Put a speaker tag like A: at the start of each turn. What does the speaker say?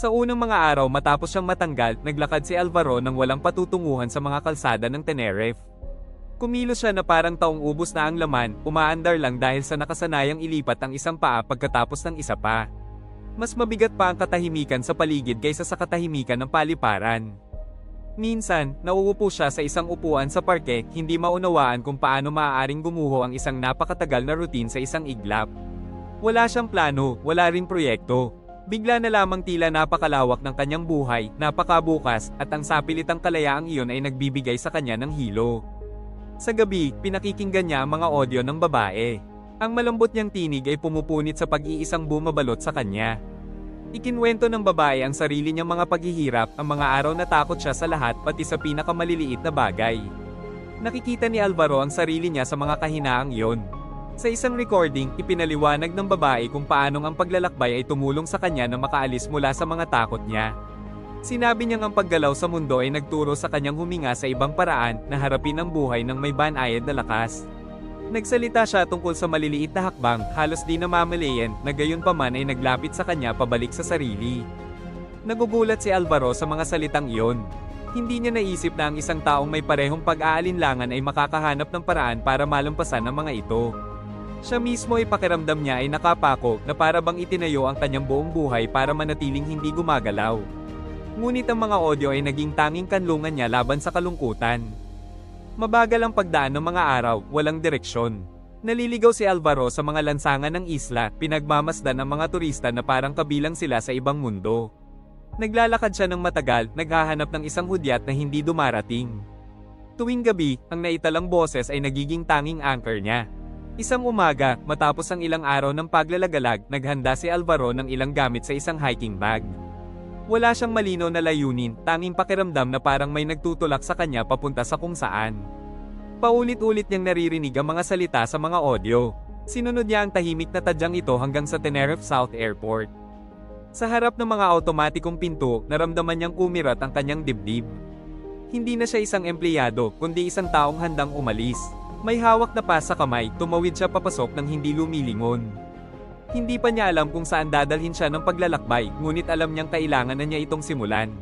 A: Sa unang mga araw matapos siyang matanggal, naglakad si Alvaro nang walang patutunguhan sa mga kalsada ng Tenerife. Kumilos siya na parang taong ubos na ang laman, umaandar lang dahil sa nakasanayang ilipat ang isang paa pagkatapos ng isa pa. Mas mabigat pa ang katahimikan sa paligid kaysa sa katahimikan ng paliparan. Minsan, nauupo siya sa isang upuan sa parke, hindi maunawaan kung paano maaaring gumuho ang isang napakatagal na routine sa isang iglap. Wala siyang plano, wala ring proyekto. Bigla na lamang tila napakalawak ng kanyang buhay, napakabukas, at ang sapilitang kalayaang iyon ay nagbibigay sa kanya ng hilo. Sa gabi, pinakikinggan niya ang mga audio ng babae. Ang malambot niyang tinig ay pumupunit sa pag-iisang bumabalot sa kanya. Ikinwento ng babae ang sarili niyang mga paghihirap, ang mga araw na takot siya sa lahat pati sa pinakamaliliit na bagay. Nakikita ni Alvaro ang sarili niya sa mga kahinaang iyon. Sa isang recording, ipinaliwanag ng babae kung paanong ang paglalakbay ay tumulong sa kanya na makaalis mula sa mga takot niya. Sinabi niyang ang paggalaw sa mundo ay nagturo sa kanyang huminga sa ibang paraan na harapin ang buhay ng may banayad na lakas. Nagsalita siya tungkol sa maliliit na hakbang, halos di namamalayan, na gayon pa man ay naglapit sa kanya pabalik sa sarili. Nagugulat si Alvaro sa mga salitang iyon. Hindi niya naisip na ang isang taong may parehong pag-aalinlangan ay makakahanap ng paraan para malampasan ang mga ito. Siya mismo ay pakiramdam niya ay nakapako na para bang itinayo ang kanyang buong buhay para manatiling hindi gumagalaw. Ngunit ang mga audio ay naging tanging kanlungan niya laban sa kalungkutan. Mabagal ang pagdaan ng mga araw, walang direksyon. Naliligaw si Alvaro sa mga lansangan ng isla, pinagmamasdan ang mga turista na parang kabilang sila sa ibang mundo. Naglalakad siya ng matagal, naghahanap ng isang hudyat na hindi dumarating. Tuwing gabi, ang naitalang boses ay nagiging tanging anchor niya. Isang umaga, matapos ang ilang araw ng paglalagalag, naghanda si Alvaro ng ilang gamit sa isang hiking bag. Wala siyang malinaw na layunin, tanging pakiramdam na parang may nagtutulak sa kanya papunta sa kung saan. Paulit-ulit niyang naririnig ang mga salita sa mga audio. Sinunod niya ang tahimik na tadyang ito hanggang sa Tenerife South Airport. Sa harap ng mga automatikong pinto, naramdaman niyang kumirat ang kanyang dibdib. Hindi na siya isang empleyado, kundi isang taong handang umalis. May hawak na pas sa kamay, tumawid siya papasok nang hindi lumilingon. Hindi pa niya alam kung saan dadalhin siya ng paglalakbay, ngunit alam niyang kailangan na niya itong simulan.